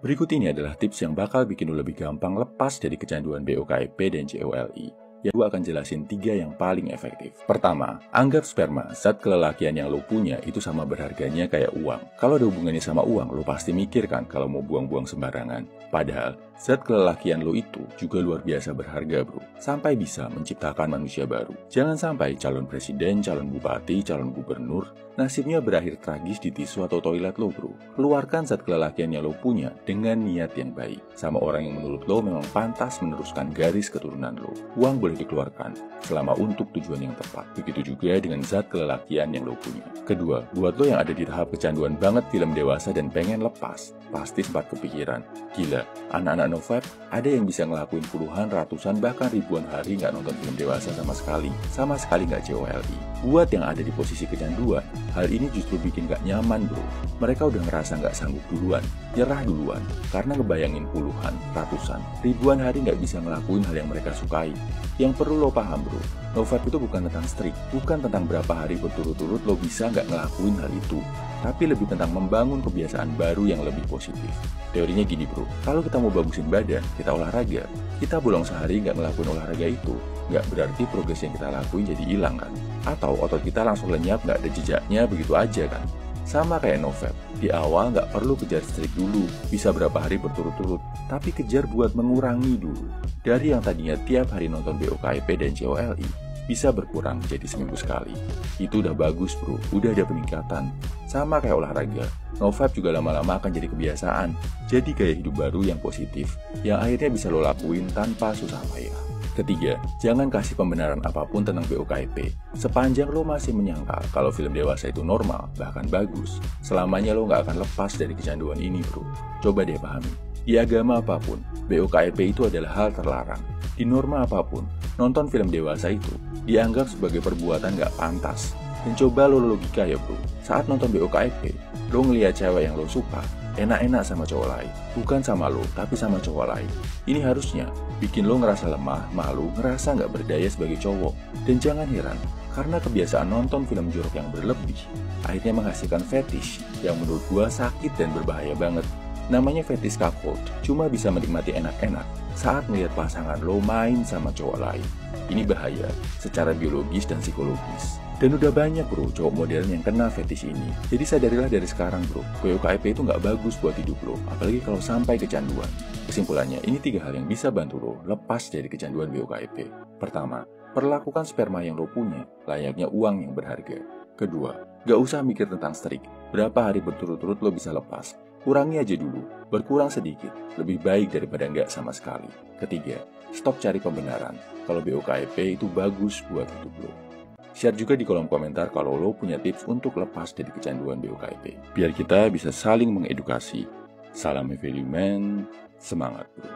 Berikut ini adalah tips yang bakal bikin lo lebih gampang lepas dari kecanduan BOKIP dan JOLI. Ya, gue akan jelasin 3 yang paling efektif. Pertama, anggap sperma, zat kelelakian yang lo punya itu sama berharganya kayak uang. Kalau ada hubungannya sama uang, lo pasti mikir kan kalau mau buang-buang sembarangan. Padahal, zat kelelakian lo itu juga luar biasa berharga bro. Sampai bisa menciptakan manusia baru. Jangan sampai calon presiden, calon bupati, calon gubernur, nasibnya berakhir tragis di tisu atau toilet lo bro. Keluarkan zat kelelakian yang lo punya dengan niat yang baik. Sama orang yang menurut lo memang pantas meneruskan garis keturunan lo. Uang boleh dikeluarkan selama untuk tujuan yang tepat. Begitu juga dengan zat kelelakian yang lo punya. Kedua, buat lo yang ada di tahap kecanduan banget film dewasa dan pengen lepas, pasti sempat kepikiran, gila, anak-anak Novap ada yang bisa ngelakuin puluhan, ratusan, bahkan ribuan hari nggak nonton film dewasa sama sekali nggak JOLI. Buat yang ada di posisi kecanduan, hal ini justru bikin gak nyaman bro. Mereka udah ngerasa gak sanggup duluan, nyerah duluan, karena ngebayangin puluhan, ratusan, ribuan hari gak bisa ngelakuin hal yang mereka sukai. Yang perlu lo paham bro, Novap itu bukan tentang strik, bukan tentang berapa hari berturut-turut lo bisa gak ngelakuin hal itu, tapi lebih tentang membangun kebiasaan baru yang lebih positif. Teorinya gini bro, kalau kita mau bagusin badan, kita olahraga. Kita bolong sehari gak ngelakuin olahraga itu, gak berarti progres yang kita lakuin jadi hilang kan? Atau otot kita langsung lenyap gak ada jejaknya begitu aja kan? Sama kayak Novap, di awal gak perlu kejar strik dulu, bisa berapa hari berturut-turut, tapi kejar buat mengurangi dulu. Dari yang tadinya tiap hari nonton BOKIP dan JOLI, bisa berkurang jadi seminggu sekali. Itu udah bagus bro, udah ada peningkatan. Sama kayak olahraga, Novap juga lama-lama akan jadi kebiasaan, jadi gaya hidup baru yang positif, yang akhirnya bisa lo lakuin tanpa susah payah. Ketiga, jangan kasih pembenaran apapun tentang BOKIP. Sepanjang lo masih menyangka kalau film dewasa itu normal, bahkan bagus, selamanya lo nggak akan lepas dari kecanduan ini bro. Coba deh pahami, di agama apapun, BOKIP itu adalah hal terlarang. Di norma apapun, nonton film dewasa itu dianggap sebagai perbuatan nggak pantas. Dan coba lo logika ya bro, saat nonton BOKIP, lo ngeliat cewek yang lo suka, enak-enak sama cowok lain, bukan sama lo, tapi sama cowok lain. Ini harusnya bikin lo ngerasa lemah, malu, ngerasa nggak berdaya sebagai cowok. Dan jangan heran, karena kebiasaan nonton film jorok yang berlebih, akhirnya menghasilkan fetish yang menurut gua sakit dan berbahaya banget. Namanya fetish cuckold, cuma bisa menikmati enak-enak saat melihat pasangan lo main sama cowok lain. Ini bahaya secara biologis dan psikologis. Dan udah banyak bro cowok modern yang kena fetish ini. Jadi sadarilah dari sekarang bro, BOKIP itu nggak bagus buat hidup lo, apalagi kalau sampai kecanduan. Kesimpulannya, ini 3 hal yang bisa bantu lo lepas dari kecanduan BOKIP. Pertama, perlakukan sperma yang lo punya layaknya uang yang berharga. Kedua, gak usah mikir tentang strik, berapa hari berturut-turut lo bisa lepas. Kurangi aja dulu, berkurang sedikit, lebih baik daripada nggak sama sekali. Ketiga, stop cari pembenaran kalau BOKIP itu bagus buat hidup lo. Share juga di kolom komentar kalau lo punya tips untuk lepas dari kecanduan BOKIP. Biar kita bisa saling mengedukasi. Salam Value Man, semangat bro.